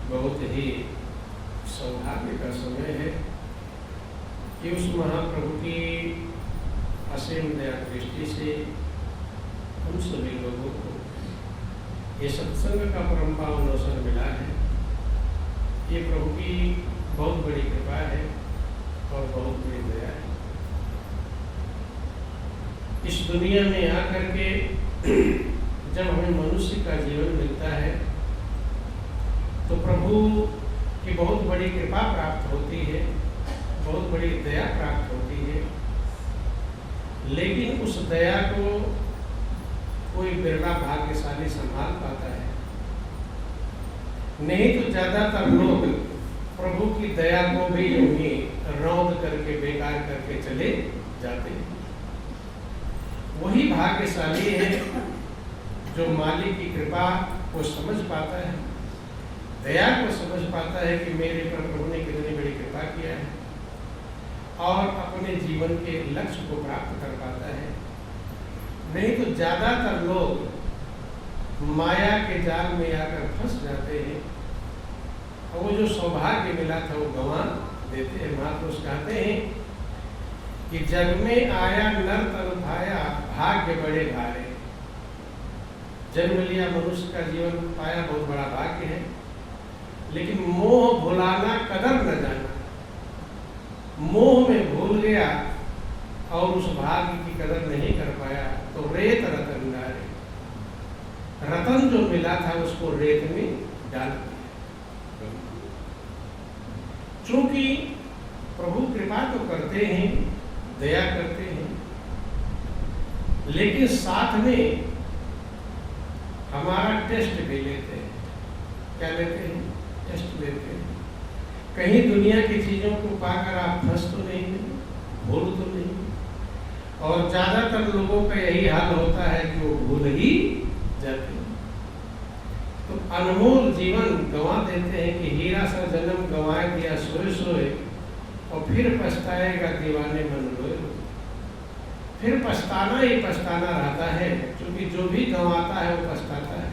बहुत ही सौभाग्य का समय है कि उस महाप्रभु की असीम दया दृष्टि से हम सभी लोगों को ये सत्संग का परम पावन अवसर मिला है। ये प्रभु की बहुत बड़ी कृपा है और बहुत बड़ी दया है। इस दुनिया में आकर के जब हमें मनुष्य का जीवन मिलता है तो प्रभु की बहुत बड़ी कृपा प्राप्त होती है, बहुत बड़ी दया प्राप्त होती है। लेकिन उस दया को कोई बिरला भाग्यशाली संभाल पाता है, नहीं तो ज्यादातर लोग प्रभु की दया को भी यूं ही रौंद करके बेकार करके चले जाते हैं। वही भाग्यशाली है जो मालिक की कृपा को समझ पाता है, दया को समझ पाता है कि मेरे पर प्रभु ने कितनी बड़ी कृपा किया है, और अपने जीवन के लक्ष्य को प्राप्त कर पाता है। नहीं तो ज्यादातर लोग माया के जाल में आकर फंस जाते हैं और वो जो सौभाग्य मिला था वो गंवा देते हैं। महापुरुष कहते हैं कि जग में आया नर तन भाया, भाग्य बड़े भारे। जन्म लिया, मनुष्य का जीवन पाया, बहुत बड़ा भाग्य है, लेकिन मोह भुलाना, कदर न जाना, मोह में भूल गया और उस भाग्य की कदर नहीं कर पाया तो रेत रतन डाले। रतन जो मिला था उसको रेत में डाल दिया। चूंकि प्रभु कृपा तो करते हैं, दया करते हैं, लेकिन साथ में हमारा टेस्ट भी लेते हैं। क्या लेते हैं? टेस्ट लेते हैं। कहीं दुनिया की चीजों को पाकर आप फंस तो नहीं है, भूल तो नहीं। और ज्यादातर लोगों का यही हाल होता है कि वो भूल ही जाते हैं। तो अनमोल जीवन गंवा देते हैं कि हीरा सा जन्म गंवा दिया सोए सोए, और फिर पछताएगा दीवाने मन रोए। फिर पछताना ही पछताना रहता है, क्योंकि जो भी गंवाता है वो पछताता है।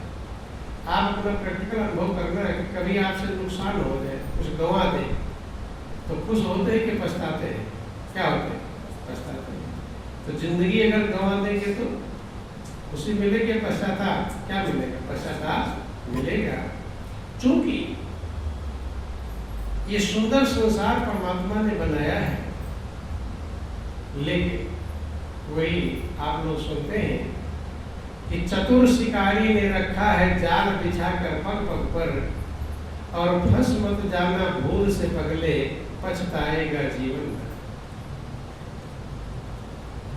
आप अपना प्रैक्टिकल अनुभव करना है कि कभी आपसे नुकसान हो जाए, कुछ गंवा दे, तो खुश होते हैं कि पछताते हैं? क्या होते हैं? पछताते हैं। तो जिंदगी अगर गंवा देंगे तो खुशी मिलेगी, पश्चाताप क्या मिलेगा? पश्चाताप मिलेगा। चूंकि ये सुंदर संसार परमात्मा ने बनाया है, लेकिन वही आप लोग सुनते हैं कि चतुर शिकारी ने रखा है जाल बिछा कर पग पग पर, और फंस मत जाना भूल से पगले, पछताएगा जीवन भर।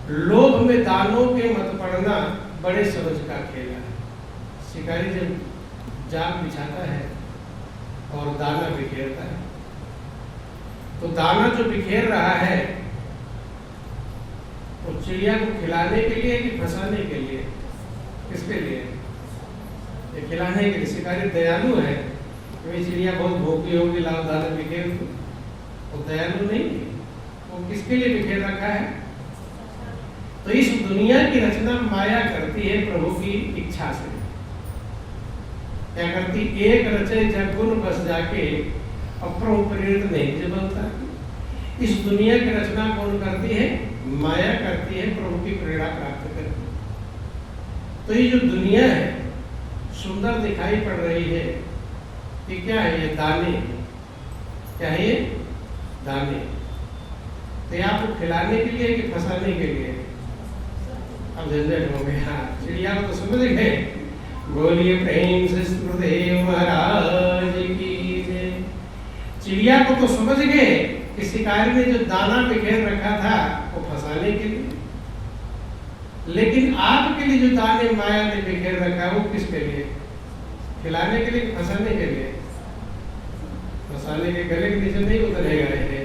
लोभ में दानों के मत पड़ना बड़े समझ का खेल है। शिकारी जब जाल बिछाता है और दाना बिखेरता है, तो दाना जो बिखेर रहा है वो चिड़िया को खिलाने के लिए कि फंसाने के लिए? किसके लिए? ये खिलाने के लिए। शिकारी दयालु है, क्योंकि चिड़िया बहुत भूखी होगी, लाओ दाना बिखेर दो। वो दयालु नहीं है, वो किसके लिए बिखेर रखा है? तो इस दुनिया की रचना माया करती है प्रभु की इच्छा से। क्या करती? एक रचे जगुन बस जाके, और प्रभु प्रेरित नहीं जो बनता। इस दुनिया की रचना कौन करती है? माया करती है, प्रभु की प्रेरणा प्राप्त करती है। तो ये जो दुनिया है सुंदर दिखाई पड़ रही है, कि क्या है? ये दाने। क्या है ये? दाने। तो ये आपको खिलाने के लिए कि फंसाने के लिए? अब झंझट हो गया। चिड़िया को तो समझ गए। बोलिए प्रेम से सुखदेव महाराज की जय। चिड़िया को तो समझ गए कि शिकारी ने जो दाना बिखेर रखा था वो फंसाने के लिए, लेकिन आपके लिए जो दाने माया ने बिखेर रखा वो किसके लिए? खिलाने के लिए, फंसाने के लिए? फंसाने के गले के नीचे नहीं उतरेगा ये।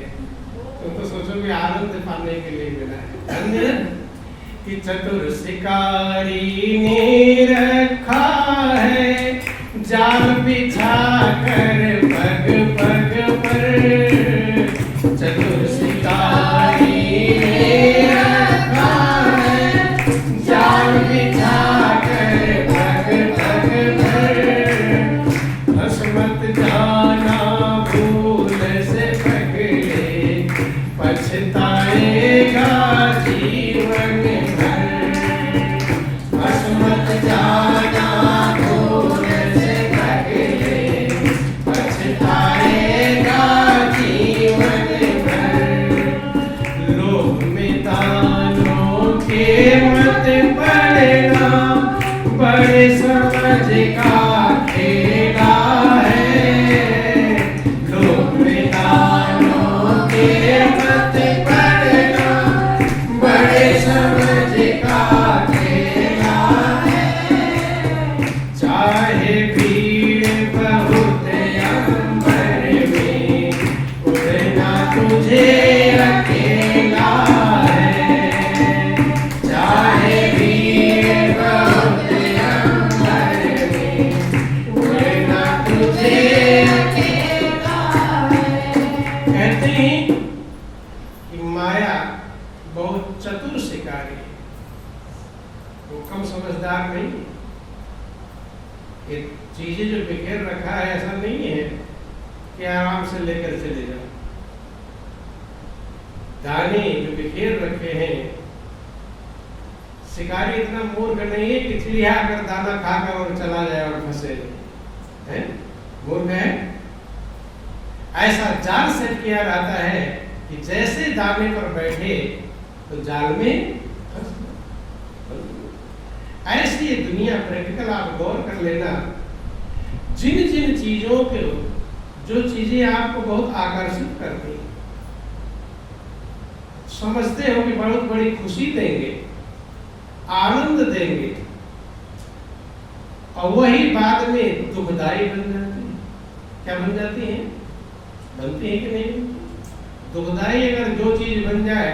तुम तो सोचोगे आनंद पाने के लिए मिला है। धन्य कि चतुर शिकारी ने रखा है जाल बिछा कर पग पग पर। चतुर शिकारी ने रखा है जाल बिछा कर पग पग पर। हंस मत जा जो बिखेर रखा है ऐसा नहीं है कि आराम से लेकर चले जाओ। दाने जो बिखेर रखे हैं, शिकारी इतना मूर्ख नहीं है कि चिड़िया अगर दाना खाकर और चला जाए और फंसे है, मूर्ख है। ऐसा जाल सेट किया रहता है कि जैसे दाने पर बैठे तो जाल में फंस गए। ऐसी ये दुनिया प्रैक्टिकल आप गौर कर लेना। जिन जिन चीजों के जो चीजें आपको बहुत आकर्षित करती, समझते हो कि बहुत बड़ी खुशी देंगे, आनंद देंगे, और वही बाद में दुखदाई बन जाती है। क्या बन जाती है? बनती है कि नहीं? दुखदाई अगर जो चीज बन जाए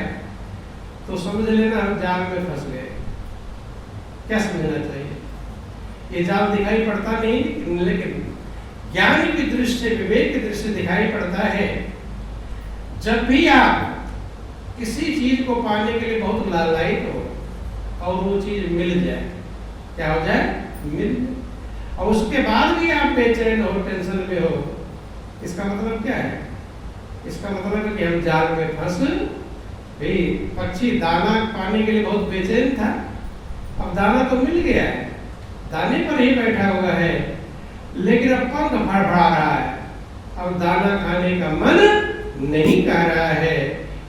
तो समझ लेना हम जाल में फंस गए। क्या समझना चाहिए? ये जाल दिखाई पड़ता नहीं, लेकिन ज्ञान की दृष्टि से, विवेक की दृष्टि से दिखाई पड़ता है। जब भी आप किसी चीज को पाने के लिए बहुत लालायित हो और वो चीज मिल जाए, क्या हो जाए? मिल जाए, और उसके बाद भी आप बेचैन हो, टेंशन में हो, इसका मतलब क्या है? इसका मतलब है कि हम जाल में फंस गए। पक्षी दाना पाने के लिए बहुत बेचैन था, अब दाना तो मिल गया है, दाने पर ही बैठा हुआ है, लेकिन अब पंख फड़फड़ा रहा है, अब दाना खाने का मन नहीं कर रहा है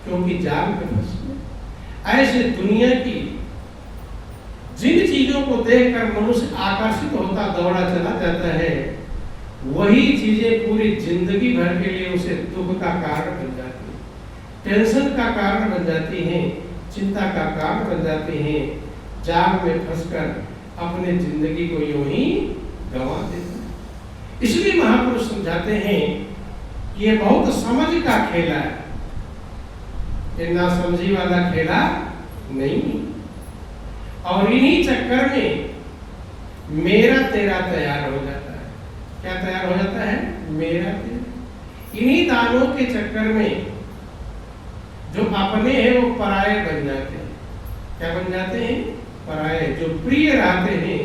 क्योंकि जाल में फंस गए। ऐसे दुनिया की जिन चीजों को देखकर मनुष्य आकर्षित होता दौड़ा चला जाता है, वही चीजें पूरी जिंदगी भर के लिए उसे दुख का कारण बन जाती है, टेंशन का कारण बन जाती हैं, चिंता का कारण बन जाती हैं। जाल में फंसकर अपने जिंदगी को यूं ही गंवा देते हैं। इसलिए महापुरुष समझाते हैं कि ये बहुत समझ का खेला है, ये ना समझी वाला खेला नहीं। और इन्हीं चक्कर में मेरा तेरा तैयार हो जाता है। क्या तैयार हो जाता है? मेरा तेरा। इन्हीं दानों के चक्कर में जो अपने हैं वो पराये बन जाते हैं। क्या बन जाते हैं? पराये। जो प्रिय रहते हैं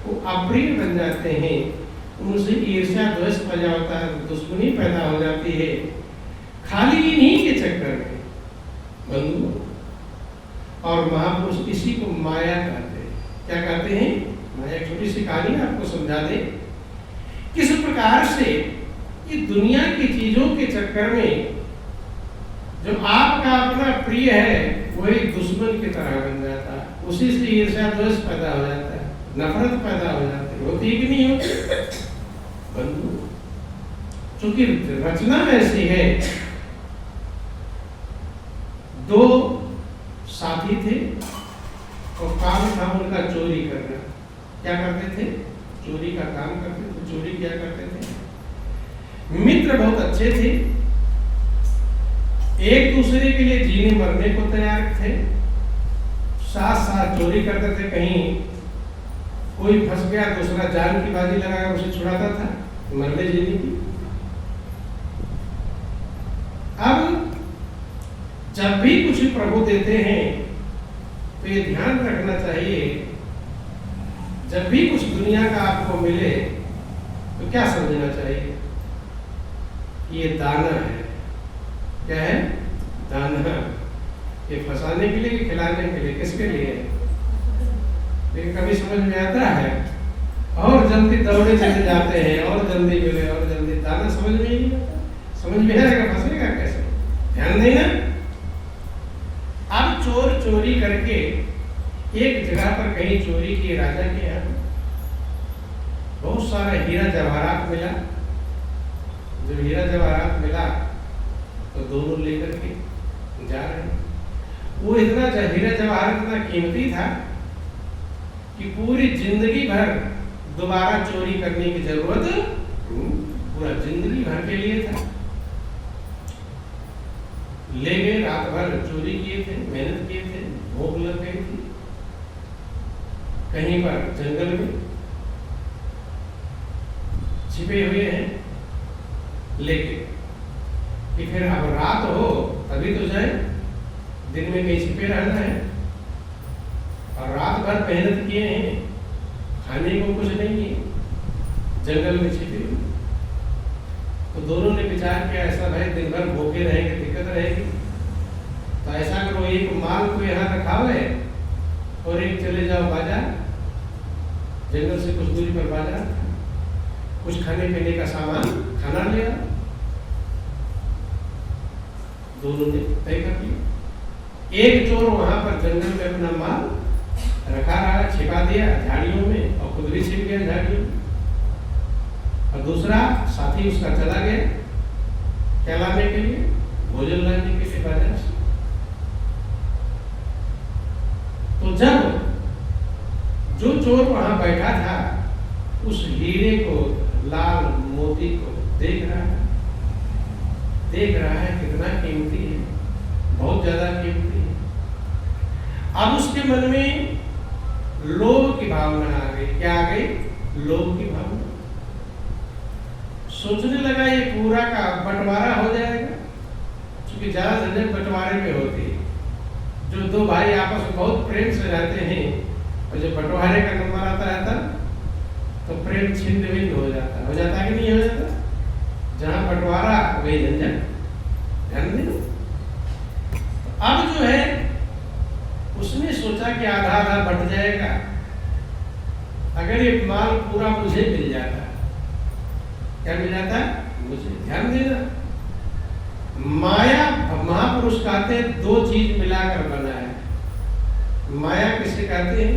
वो अप्रिय बन जाते हैं, उनसे ईर्ष्या द्वेष पैदा होता है, दुश्मनी पैदा हो जाती है, खाली इन्हीं के चक्कर में बंधु। और महापुरुष इसी को माया कहते हैं। क्या कहते हैं? माया। छोटी सी कहानी आपको समझा दे किस प्रकार से ये दुनिया की चीजों के चक्कर में जो आपका अपना प्रिय है वही दुश्मन की तरह बन जाता है, उसी से ईर्ष्या द्वेष पैदा हो जाता है, नफरत पैदा हो जाती है। होती कि नहीं होती बंधु? चूंकि रचना ऐसी है, दो साथी थे और काम था उनका चोरी करना। क्या करते थे? चोरी का काम करते थे। चोरी क्या करते थे? मित्र बहुत अच्छे थे, एक दूसरे के लिए जीने मरने को तैयार थे, साथ साथ चोरी करते थे। कहीं कोई फंस गया, दूसरा जान की बाजी लगाकर उसे छुड़ाता था, मरने जीने की। अब जब भी कुछ प्रभु देते हैं तो ये ध्यान रखना चाहिए, जब भी कुछ दुनिया का आपको मिले तो क्या समझना चाहिए? ये दाना है। क्या है? दाना। ये फंसाने के लिए कि खिलाने के लिए? किसके लिए? लेकिन कभी समझ में आता है और जल्दी दौड़े चले जाते हैं, और जल्दी मिले और जल्दी। दाना समझ में ही नहीं आता। समझ में आएगा फंसेगा कैसे? ध्यान देना। अब चोर चोरी करके एक जगह पर कहीं चोरी की, राजा के यहाँ बहुत सारा हीरा जवाहरात मिला। जब हीरा जवाहरात मिला तो दोनों लेकर के जा रहे हैं। वो इतना हीरा जवाहरात इतना कीमती था कि पूरी जिंदगी भर दोबारा चोरी करने की जरूरत, पूरा जिंदगी भर के लिए था। ले गए, रात भर चोरी किए थे, मेहनत किए थे, भूख लग गई थी, कहीं पर जंगल में छिपे हुए हैं। लेकिन कि फिर अब रात हो तभी तो जाए, दिन में कहीं छिपे रहना है। और रात भर मेहनत किए हैं, खाने को कुछ नहीं है, जंगल में छिपी हुई। तो दोनों ने विचार किया ऐसा भाई दिन भर भूखे रहेंगे दिक्कत रहेगी, तो ऐसा करो एक माल को यहाँ रखाओ है और एक चले जाओ बाजार, जंगल से कुछ दूरी पर बाजार, कुछ खाने पीने का सामान खाना ले आओ। दोनों ने तय कर लिया। एक चोर वहां पर जंगल में अपना माल रखा रहा, छिपा दिया झाड़ियों में और खुद भी छिप गया झाड़ियों में, और दूसरा साथी उसका चला गया क्या लाने के लिए, भोजन लाने के लिए बाजार से। तो जब जो चोर वहां बैठा था उस हीरे को, लाल मोती को देख रहा है कितना कीमती है, बहुत ज्यादा कीमती है। अब उसके मन में लोभ की भावना आ गई। क्या आ गई? लोभ की भावना। सोचने लगा ये पूरा का बंटवारा हो जाएगा, क्योंकि ज्यादा झंझट बंटवारे में होती है। जो दो भाई आपस में बहुत प्रेम से रहते हैं और जब बंटवारे का नंबर आता है तब तो प्रेम छिन्न भिन्न हो जाता है कि नहीं हो जाता? जहां बंटवारा वही झंझट। ध्यान देना। अब जो है उसने सोचा कि आधा आधा बट जाएगा, अगर ये माल पूरा मुझे मिल जाता। क्या मिल जाता? मुझे। ध्यान देना, माया महापुरुष कहते हैं दो चीज मिलाकर बना है। माया किसे कहते हैं?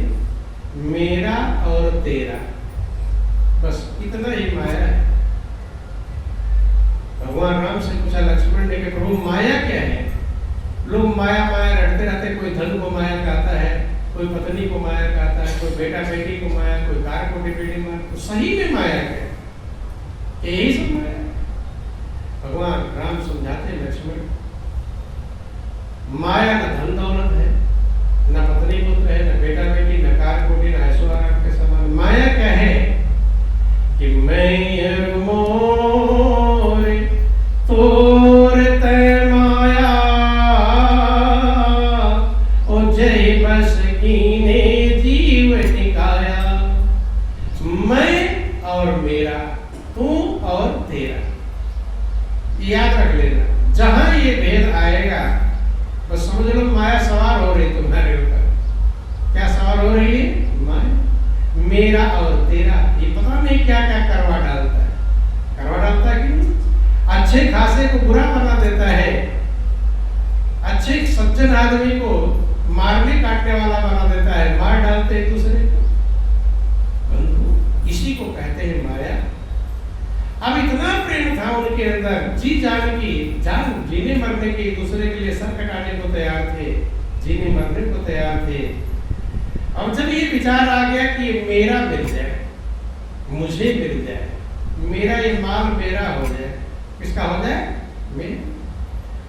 मेरा और तेरा, बस इतना ही माया है। भगवान राम से पूछा लक्ष्मण ने कि प्रभु माया क्या है? लोग माया माया रटते रहते, कोई धन को माया कहता है, कोई पत्नी को माया कहता है, कोई बेटा बेटी को माया, कोई कार को बेटी माया। तो सही में माया क्या है? यही सब माया। भगवान राम समझाते लक्ष्मण, माया न धन दौलत है, न पत्नी पुत्र है, न बेटा बेटी, न कार कोटी, न ऐशो आराम के समान। माया क्या है कि मैं मोरे तोर तय माया ओ जय बस कीने जीव निकाया। मैं और मेरा, तू और तेरा, याद रख लेना। जहां ये भेद आएगा बस समझ लो माया सवार हो रही तुम्हारे ऊपर। क्या सवार हो रही है? माया। मेरा और तेरा, ये पता नहीं क्या क्या करवा डालता है। करवा डालता है कि नहीं? अच्छे खासे को बुरा बना देता है, अच्छे सज्जन आदमी को मारने काटने वाला बना देता है, मार डालते एक दूसरे को। इसी को कहते हैं माया। अब इतना प्रेम था उनके अंदर, जी जान की जान, जीने मरने के एक दूसरे के लिए सर कटाने को तैयार थे, जीने मरने को तैयार थे। अब जब ये विचार आ गया कि मेरा मिल जाए, मुझे मिल जाए, मेरा ये माल मेरा हो जाए, किसका हो जाए? मेरा।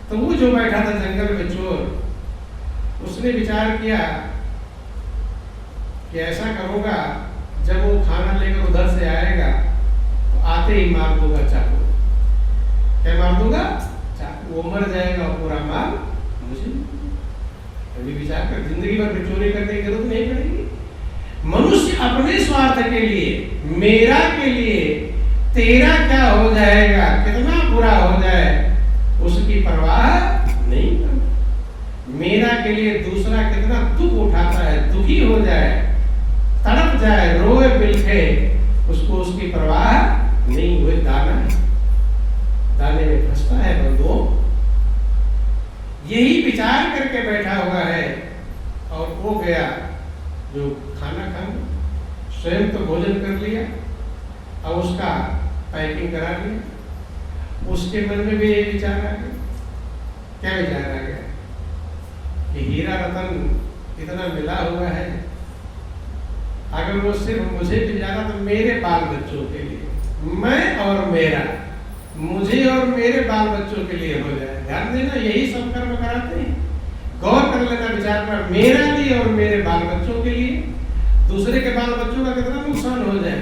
तो वो जो बैठा था जंगल में चोर, उसने विचार किया कि ऐसा करूंगा, जब वो खाना लेकर उधर से आएगा आते ही मार दूंगा चाकू। क्या मार दूंगा? चाकू। वो मर जाएगा और पूरा माल मुझे। अभी विचार कर, जिंदगी भर चोरी करने की जरूरत नहीं पड़ेगी। मनुष्य अपने स्वार्थ के लिए, मेरा के लिए, तेरा क्या हो जाएगा, कितना बुरा हो जाए, उसकी परवाह नहीं करता। मेरा के लिए दूसरा कितना दुख उठाता है, दुखी हो जाए, तड़प जाए, रोए बिलखे, उसको उसकी परवाह नहीं। हुए दाना है, दाने में फंसता है बंधुओं। यही विचार करके बैठा हुआ है और वो गया जो खाना खाने, स्वयं तो भोजन कर लिया, अब उसका पैकिंग करा लिया। उसके मन में भी यही विचार आ गया। क्या विचार आ गया कि हीरा रतन इतना मिला हुआ है, अगर वो सिर्फ मुझे मिल जाना तो मेरे बाल बच्चों के लिए, मैं और मेरा, मुझे और मेरे बाल बच्चों के लिए हो जाए। ध्यान देना, यही सब कर्म कराते हैं। गौर कर लेना विचार पर, मेरा लिए और मेरे बाल बच्चों के लिए। दूसरे के बाल बच्चों का कितना नुकसान हो जाए,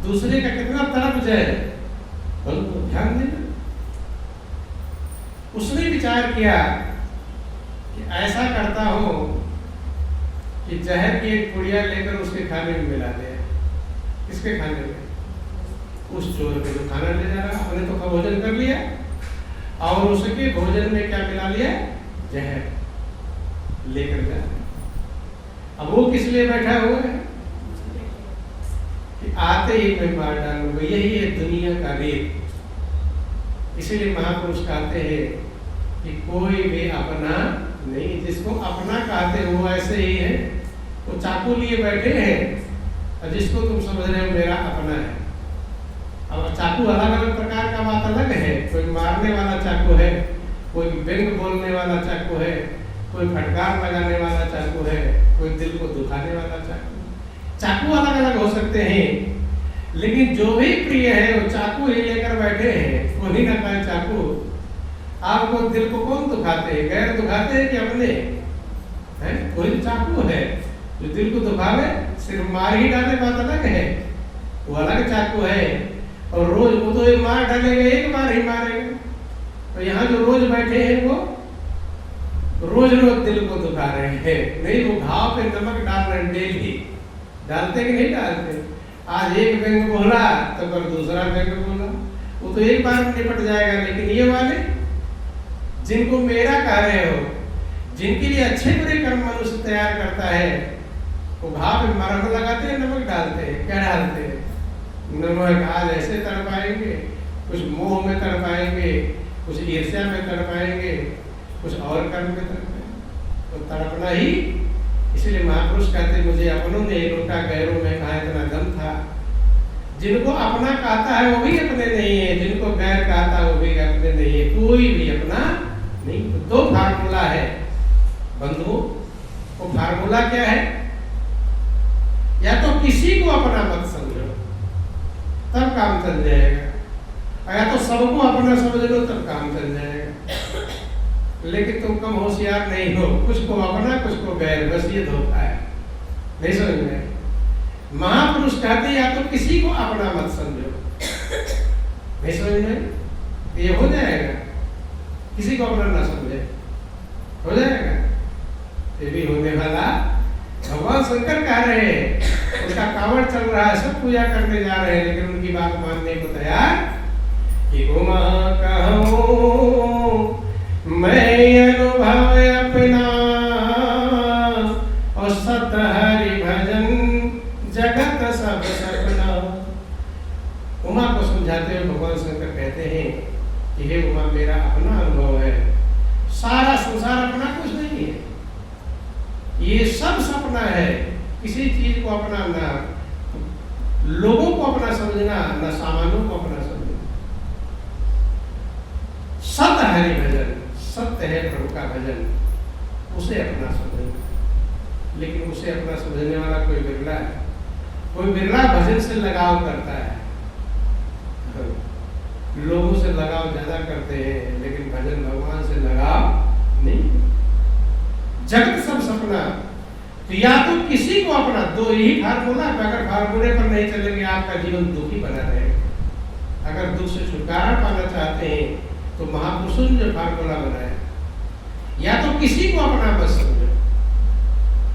दूसरे का कितना तड़प जाए, तो ध्यान देना। उसने विचार किया कि ऐसा करता हूं कि जहर की एक पुड़िया लेकर उसके खाने में मिला दे। किसके खाने में? उस चोर पे जो खाना ले जा रहा, अपने तो भोजन कर लिया और उसके भोजन में क्या मिला लिया, जहर लेकर जा रहे। अब वो किस लिए बैठा हुआ है कि आते ही मैं मार डालूंगा। यही है दुनिया का रेत। इसीलिए महापुरुष कहते हैं कि कोई भी अपना नहीं, जिसको अपना कहते हो ऐसे ही है, वो चाकू लिए बैठे हैं और जिसको तुम समझ रहे हो मेरा अपना है। अब चाकू अलग अलग प्रकार का बात अलग है, कोई मारने वाला चाकू है, कोई व्यंग बोलने वाला चाकू है, कोई फटकार लगाने वाला चाकू है, कोई दिल को दुखाने वाला चाकू। चाकू अलग अलग हो सकते हैं, लेकिन जो भी प्रिय है वो चाकू ही लेकर बैठे हैं। कोई ना कहे चाकू, आपको दिल को कौन दुखाते हैं, गैर दुखाते हैं कि अपने हैं? कोई चाकू है जो दिल को दुखावे, सिर्फ मार ही डाले बात अलग है, वो अलग चाकू है। और रोज वो तो एक मार डालेगा, एक बार ही मारेगा। तो यहाँ जो रोज बैठे हैं वो रोज रोज दिल को दुखा रहे हैं। नहीं, वो घाव पे नमक डाल रहे हैं डेली। डालते कि नहीं डालते? आज एक व्यंग बोला तो कल दूसरा व्यंग बोला, वो तो एक बार में निपट जाएगा। लेकिन ये वाले जिनको मेरा कह रहे हो, जिनके लिए अच्छे बुरे कर्म मनुष्य तैयार करता है, वो घाव पे मरहम लगाते हैं, नमक डालते हैं। क्या डालते हैं? नमक। आज ऐसे तड़पाएंगे, कुछ मोह में तड़पाएंगे, कुछ ईर्ष्या में तड़पाएंगे, कुछ और कर्म में तड़पाएंगे। तो तड़पना ही। इसलिए महापुरुष कहते मुझे अपनों ने लोटा गैरों में कहा इतना दम था। जिनको अपना कहता है वो भी अपने नहीं है, जिनको गैर कहता है वो भी अपने नहीं है। कोई भी अपना नहीं। तो दो फार्मूला है बंधुओं। वो फार्मूला क्या है? या तो किसी को अपना मत समझो, तब काम चल जाएगा, या तो सबको अपना समझ लो, तब काम चल जाएगा। लेकिन तुम कम होशियार नहीं हो, कुछ को अपना कुछ को गैर, बस ये धोखा है। नहीं समझ में? महापुरुष कहते या तो किसी को अपना मत समझो। नहीं समझ में? ये हो जाएगा। किसी को अपना ना समझे, हो जाएगा। ये भी होने वाला। भगवान शंकर कह रहे हैं, उनका कांवड़ चल रहा है, सब पूजा करने जा रहे हैं, लेकिन उनकी बात मानने को तैयार कि गुमा कहूं मैं अनुभव अपना और सत हरि भजन जगत सब सपना। उमा को समझाते हुए भगवान शंकर कहते हैं कि हे उमा, मेरा अपना अनुभव है, सारा संसार अपना कुछ नहीं है, ये सब सपना है। किसी चीज को अपना ना, लोगों को अपना समझना, ना सामानों को अपना समझना। सत हरि भजन, सत्य है प्रभु का भजन, उसे अपना समझना। लेकिन उसे अपना समझने वाला कोई बिरला है। कोई बिरला भजन से लगाव करता है, लोगों से लगाव ज्यादा करते हैं, लेकिन भजन भगवान से लगाव नहीं। जगत सब सपना। तो या तो किसी को अपना, दो यही फार्मूला। अगर फार्मूले पर नहीं चलेंगे आपका जीवन दुखी बना रहेगा। अगर दुख से छुटकारा पाना चाहते हैं तो महापुरुषों ने जो फार्मूला बनाया, या तो किसी को अपना मत समझो।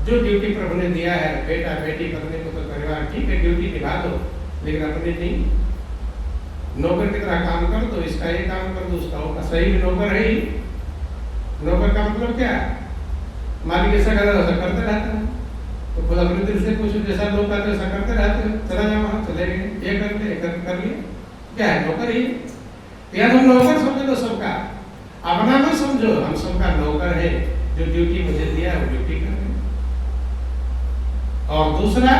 जो ड्यूटी प्रभु ने दिया है, बेटा बेटी पत्नी को तो परिवार, ठीक है ड्यूटी निभा दो, लेकिन अपने नहीं। नौकर की तरह काम कर दो, इसका ये काम कर दो, उसका होगा। सही में नौकर है ही। नौकर का मतलब क्या है? मालिक ऐसा कर रहा है, करते रहता है। तो खुद अपने दिल से पूछो, जैसा लोग करते ऐसा करते रहते हो। चला जाओ वहाँ, चले गए, ये कर ले, कर लिए, क्या है? नौकर ही। या तुम नौकर समझ लो सबका, अपना मत समझो। हम सबका नौकर है, जो ड्यूटी मुझे दिया है वो ड्यूटी कर रहे। और दूसरा,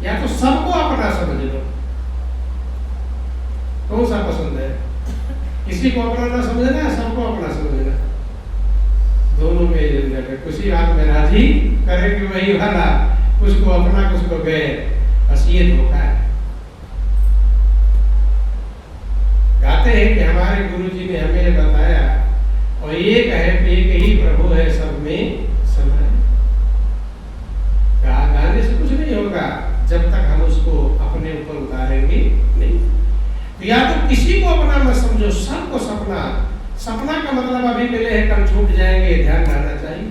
या तो सबको अपना समझ लो। कौन सा पसंद है? किसी को अपना ना समझना, सबको अपना समझना। दोनों में झंझट है। कुछ ही हाथ में राजी करेंगे वही वाला, कुछ को अपना कुछ को गैर, बस ये धोखा है। कहते हैं कि हमारे गुरुजी ने हमें बताया, और एक है, एक ही प्रभु है, सब में समान। गाने से कुछ नहीं होगा जब तक हम उसको अपने ऊपर उतारेंगे नहीं। तो या तो किसी को अपना मत समझो, सबको सपना। सपना का मतलब अभी मिले हैं, कल छूट जाएंगे, ध्यान रहना चाहिए।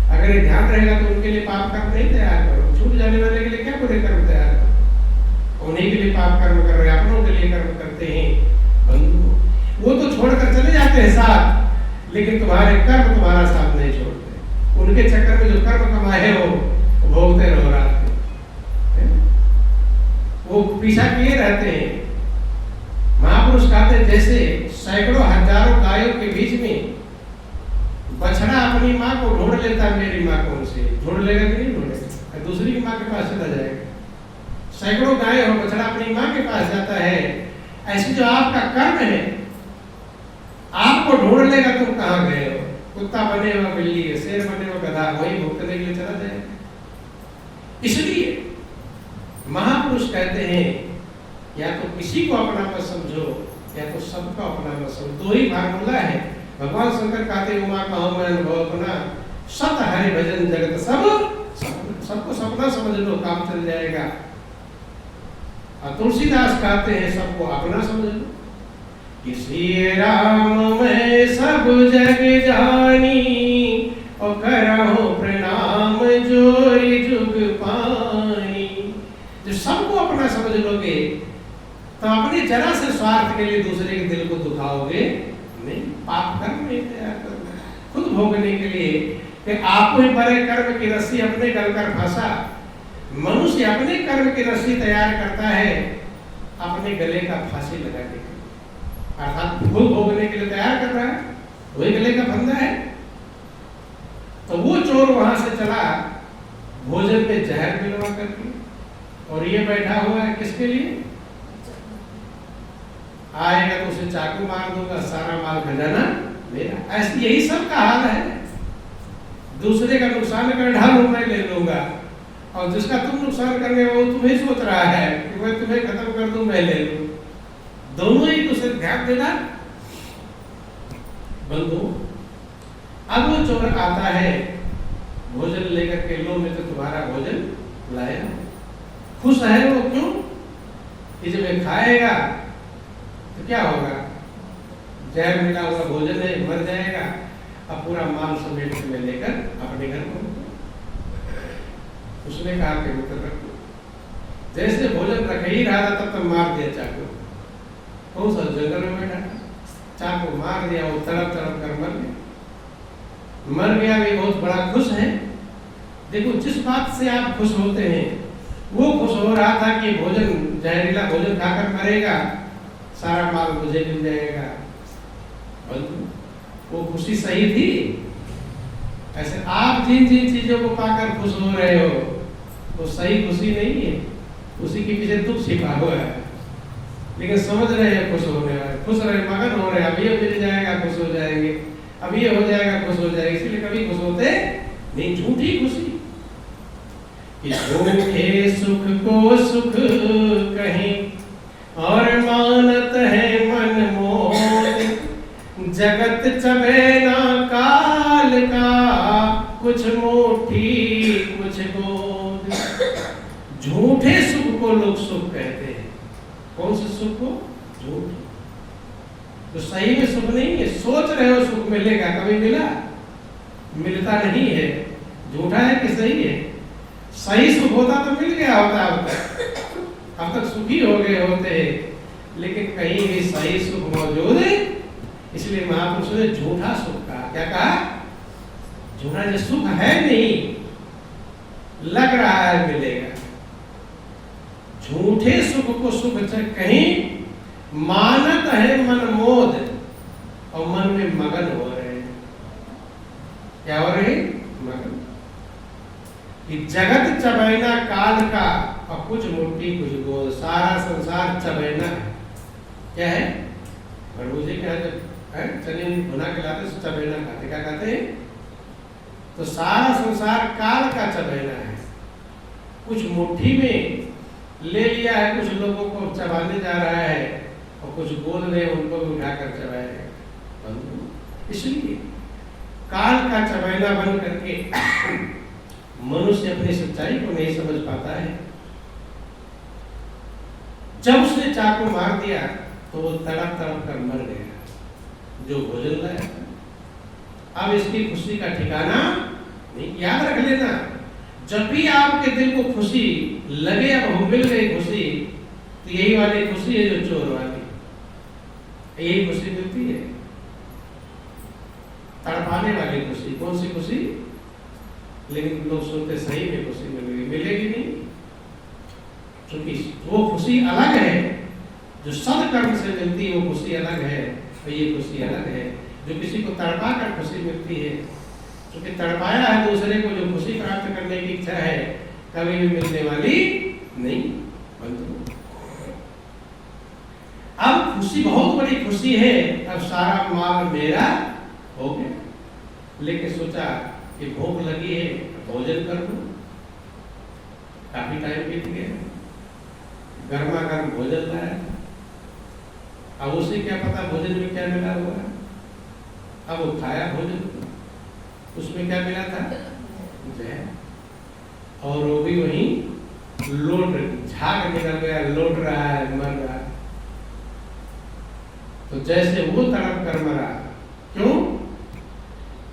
अगर ये ध्यान रहेगा तो उनके लिए पाप कर्म नहीं तैयार करो। छूट जाने वाले के लिए क्या बुरे कर्म तैयार करो? उन्हीं के लिए पाप कर्म कर रहे हैं, अपनों के लिए कर्म करते हैं बंधु। वो तो छोड़कर चले जाते हैं साथ, लेकिन तुम्हारे कर्म तुम्हारा साथ नहीं छोड़ते। उनके चक्कर में जो कर्म कमाए हो भोगते रहो रात में, वो पीछा किए रहते हैं। महापुरुष कहते हैं जैसे सैकड़ों हजारों गायों के बीच में बछड़ा अपनी माँ को ढूंढ लेता है, मेरी माँ कौन सी ढूंढ लेगा कि नहीं ढूंढेगा, दूसरी की माँ के पास चला जाएगा। सैकड़ों गाय हो, बछड़ा अपनी माँ के पास जाता है। ऐसे जो आपका कर्म है आपको ढूंढ लेगा, तुम कहाँ गए हो, कुत्ता बने हो बिल्ली, शेर बने हो गधा, वही भुगतने के लिए चला जाएगा। इसलिए महापुरुष कहते हैं या तो किसी को अपना मत समझो या तो सबको अपना मत समझो। दो ही फार्मूला है। भगवान शंकर कहते हैं उमा कहो मैं अनुभव अपना, सत हरि भजन जगत सबको सपना समझ लो, काम चल जाएगा। और तुलसीदास कहते हैं सबको अपना समझ लो। किसी राम में सब जग जानी, और करहु प्रणाम जोरी जुग पानी। जो सबको अपना समझ लोगे तो अपने जरा से स्वार्थ के लिए दूसरे के दिल को दुखाओगे नहीं। पाप कर्म नहीं तैयार करना, खुद भोगने के लिए कि आपको ही बड़े कर्म की रस्सी अपने गल कर फंसा। मनुष्य अपने कर्म की रस्सी तैयार करता है अपने गले का फांसी लगाने के लिए, अर्थात खुद भोगने के लिए तैयार कर रहा है, वही गले का फंदा है। तो वो चोर वहां से चला भोजन में जहर मिलवा करके, और ये बैठा हुआ है किसके लिए, आएगा तो उसे चाकू मार दूंगा, सारा माल खजाना मेरा। ऐसे यही सब का हाल है। दूसरे का नुकसान कर ढालू मैं ले लूंगा, और जिसका तुम नुकसान करने वो तुम्हें सोच रहा है कि मैं तुम्हें खत्म कर दूं, मैं ले लूं। दोनों ही दूसरे ध्यान देना बंधु। अब वो चोर आता है भोजन लेकर के, लो में तो तुम्हारा भोजन लाया। खुश है वो, क्यों कि जब ये खाएगा तो क्या होगा, जहर मिला हुआ भोजन है, मर जाएगा। अब पूरा माल समेट में लेकर अपने घर को, उसने कहा कि मित्र रखो। जैसे भोजन रख ही रहा था तब तक मार दिया चाकू। कौन सा जंगल में बैठा, चाकू मार दिया, वो तड़प तड़प कर मर गया। मर गया भी बहुत बड़ा खुश है। देखो जिस बात से आप खुश होते हैं वो खुश हो रहा था कि भोजन जहरीला भोजन खाकर मरेगा, सारा माल मुझे मिल जाएगा। वो खुशी सही थी। ऐसे आप जिन जिन चीजों को पाकर खुश हो रहे हो वो सही खुशी नहीं है, उसी के पीछे दुख छिपा हुआ है। लेकिन समझ रहे हैं खुश होने वाले, खुश रहे, मगन हो रहे, अब ये मिल जाएगा खुश हो जाएंगे, अब ये हो जाएगा खुश हो जाएगा। इसलिए कभी खुश होते नहीं, झूठी खुशी। कि झूठे सुख को सुख कहीं और मानत है मन मोह, जगत चबेना काल का, कुछ मोटी कुछ गोद। झूठे सुख को लोग सुख कहते हैं। कौन से सुख को? झूठ। तो सही में सुख नहीं है। सोच रहे हो सुख मिलेगा, कभी मिला? मिलता नहीं है। झूठा है कि सही है? सही सुख होता तो मिल गया होता, अब तक सुखी हो गए होते हैं। लेकिन कहीं भी सही सुख मौजूद है, इसलिए महापुरुषों ने झूठा सुख कहा। क्या कहा? झूठा जो सुख है नहीं, लग रहा है मिलेगा। झूठे सुख को सुख कहीं मानत है मन मोद, और मन में मगन हो रहे हैं। क्या हो रहे? मगन। कि जगत चबैना काल का, और कुछ मोटी कुछ गोद। सारा संसार चबैना है। क्या है? प्रभु जी क्या है? चने भुना के लाते चबैना खाते। क्या कहते हैं? तो सारा संसार काल का चबैना है। कुछ मुट्ठी में ले लिया है, कुछ लोगों को चबाने जा रहा है, और कुछ गोद में उनको भी उठाकर चबाएगा। इसलिए काल का चबैना बन करके मनुष्य अपनी सच्चाई को नहीं समझ पाता है। जब उसने चाकू मार दिया तो वो तड़प तड़प कर मर गया जो भोजन लाया था। अब इसकी खुशी का ठिकाना नहीं। याद रख लेना, जब भी आपके दिल को खुशी लगे, अब मिल गई खुशी, तो यही वाली खुशी है जो चोर वाली, यही खुशी मिलती है, तड़पाने वाली खुशी। कौन सी खुशी? लेकिन लोग सोचते सही में खुशी मिलेगी, मिलेगी नहीं, क्योंकि वो खुशी अलग है जो सदकर्म से मिलती है, वो खुशी अलग है, और ये खुशी अलग है जो किसी को तड़पा कर खुशी मिलती है। क्योंकि तड़पाया है दूसरे को, जो खुशी प्राप्त करने की इच्छा है कभी भी मिलने वाली नहीं। अब खुशी बहुत बड़ी खुशी है, अब सारा माल मेरा हो गया, लेकिन सोचा कि भूख लगी है भोजन कर लूं, काफी टाइम बीत गया, गर्मा गर्म भोजन लाया, अब उसे क्या पता भोजन में क्या मिला हुआ है। अब वो खाया भोजन, उसमें क्या मिला था? जहर, और वो भी वहीं लोट, झाग निकल गया, लोट रहा है, मर रहा है। तो जैसे वो तड़प कर मरा, क्यों?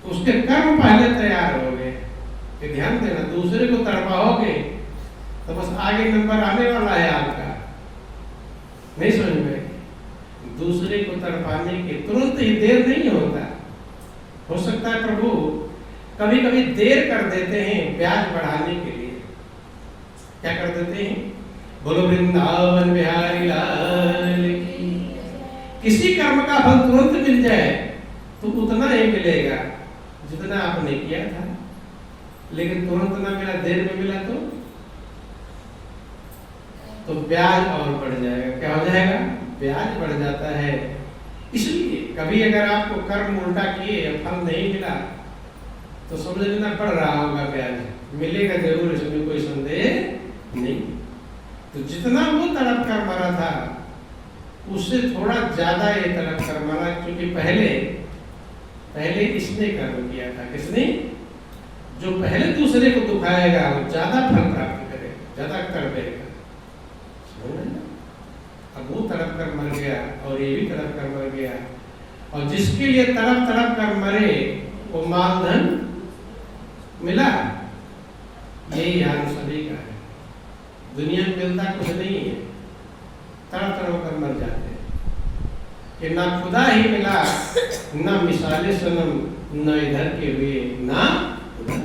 उसके कर्म पहले तैयार हो गए। कि ध्यान देना, दूसरे को तड़पाओगे तो बस आगे नंबर आने वाला है आपका, नहीं समझ में? दूसरे को तड़पाने के तुरंत ही देर नहीं होता। हो सकता है प्रभु कभी कभी देर कर देते हैं ब्याज बढ़ाने के लिए। क्या कर देते हैं? बोलो वृंदावन बिहारी लाल की। किसी कर्म का फल तुरंत मिल जाए तो उतना ही मिलेगा जितना आपने किया था, लेकिन तुरंत ना मिला, देर में मिला तो ब्याज और बढ़ जाएगा। क्या हो जाएगा? ब्याज बढ़ जाता है। इसलिए कभी अगर आपको कर्म उल्टा किए फल नहीं मिला तो समझ लेना बढ़ रहा होगा ब्याज, मिलेगा जरूर, इसमें कोई संदेह नहीं। तो जितना वो तड़प कर मरा था उससे थोड़ा ज्यादा ये तड़प कर मरा, क्योंकि पहले इसने कर्म किया था। किसने? जो पहले दूसरे को दुखाएगा वो ज्यादा फल प्राप्त करेगा, ज्यादा तड़पेगा। अब वो तड़प कर मर गया और ये भी तड़प कर मर गया, और जिसके लिए तड़प कर मरे वो मालधन मिला। यही हाल सभी का है, दुनिया में मिलता कुछ नहीं है, तड़प कर मर जाते हैं कि ना खुदा ही मिला, ना मिसाले सनम, ना इधर के हुए, ना उधर।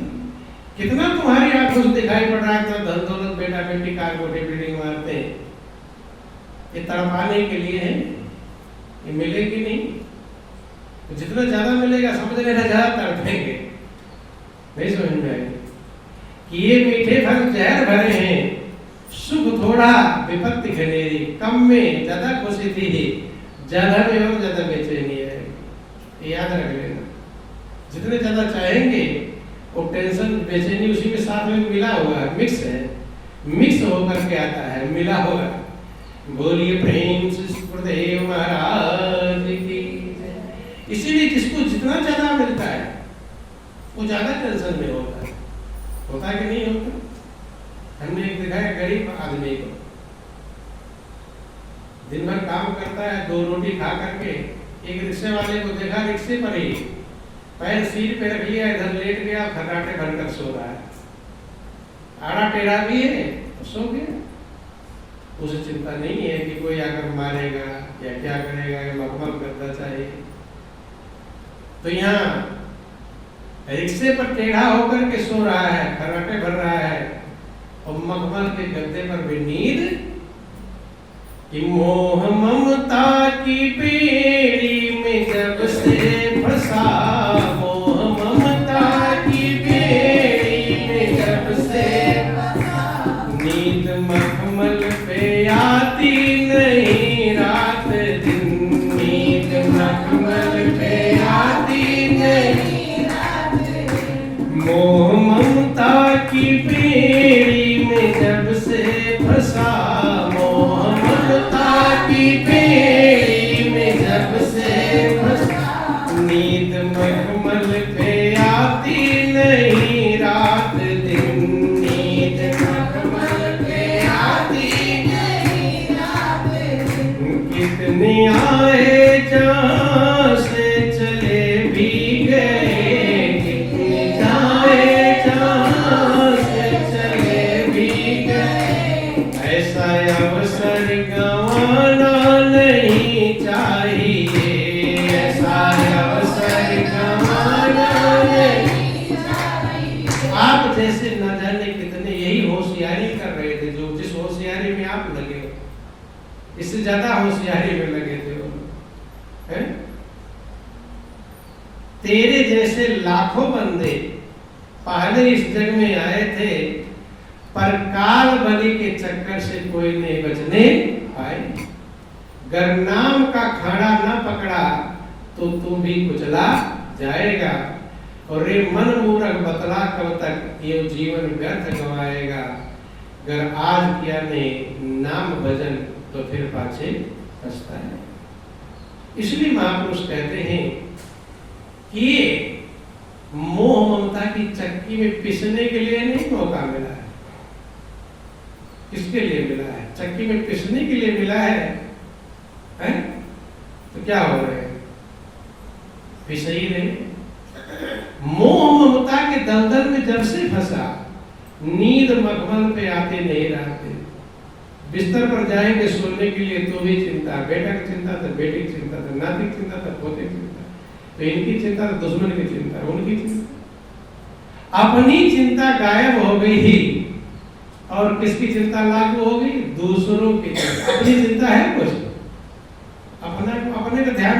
कितना तुम्हारी आंखों से दिखाई पड़ रहा है तो धन दौलत, बेटा बेटी, कार गोटे बिल्डिंग मारते हैं, ये तड़पाने के लिए है, ये मिलेगी नहीं। तो जितना ज्यादा मिलेगा समझ लेना ज्यादा तड़पेंगे। नहीं समझ में आएगी कि ये मीठे फल जहर भरे हैं, सुख थोड़ा विपत्ति घनेरी, कम में ज्यादा खुशी थी, ज्यादा में और ज्यादा बेचैनी है। याद रख लेना, जितने ज्यादा चाहेंगे वो टेंशन बेचैनी उसी के साथ में मिला हुआ है, मिक्स होकर के आता है, मिला हुआ। बोलिए प्रेम से सुखदेव महाराज की। इसीलिए जिसको जितना ज्यादा मिलता है वो ज्यादा टेंशन में होता है कि नहीं होता? हमने एक देखा है गरीब आदमी को, दिन भर काम करता है, 2 रोटी खा करके, एक रिक्शे वाले को देखा रिक्शे पर ही पैर सीट पे रख लिया, इधर लेट गया, खर्राटे भरकर सो रहा है, आड़ा टेढ़ा भी है तो सो गया। उसे चिंता नहीं है कि कोई आकर मारेगा या क्या करेगा, या मखमल करना चाहिए। तो यहाँ रिक्शे पर टेढ़ा होकर के सो रहा है, खर्राटे भर रहा है, और मखमल के गद्दे पर भी नींद। कि मोह ममता की बेड़ी में जब से फंसा, मोह ममता की बेड़ी में जब से नींद मखमल पे आती नहीं, रात दिन नींद मखमल पे आती नहीं, रात दिन। मोह ममता की बेड़ी में जब से फंसा, मोह ममता की बेड़ी में जब से फंसा, नींद मखमल पे आती नहीं, रात दिन नींद मखमल पे आती नहीं, रात दिन। कितनी आए जा उससे ज्यादा होशियारी में लगे थे वो लोग, हैं? तेरे जैसे लाखों बंदे पहले इस जग में आए थे, पर काल बलि के चक्कर से कोई नहीं बचने पाए। गर नाम का खाड़ा न पकड़ा तो तू भी कुचला जाएगा। और रे मन मूरख बतला कब तक ये जीवन व्यर्थ गवाएगा। गर आज किया नहीं नाम भजन तो फिर पाछे पछताएगा। इसलिए महापुरुष कहते हैं कि मोह ममता की चक्की में पिसने के लिए नहीं मौका मिला है। किसके लिए मिला है? चक्की में पिसने के लिए मिला है, हैं? तो क्या हो रहे हैं? पिस ही नहीं। मोह ममता के दलदल में जब से फंसा, नींद मखमल पे आते नहीं रहते। बिस्तर पर जाएंगे सोने के लिए तो भी चिंता, बेटा की चिंता तो बेटी की चिंता, तो नाती की चिंता तो पोते की चिंता, तो इनकी चिंता तो दुश्मन की चिंता, उनकी चिंता। अपनी चिंता गायब हो गई ही और किसकी चिंता लागू हो गई? दूसरों की चिंता। अपनी चिंता है कुछ? अपने को ध्यान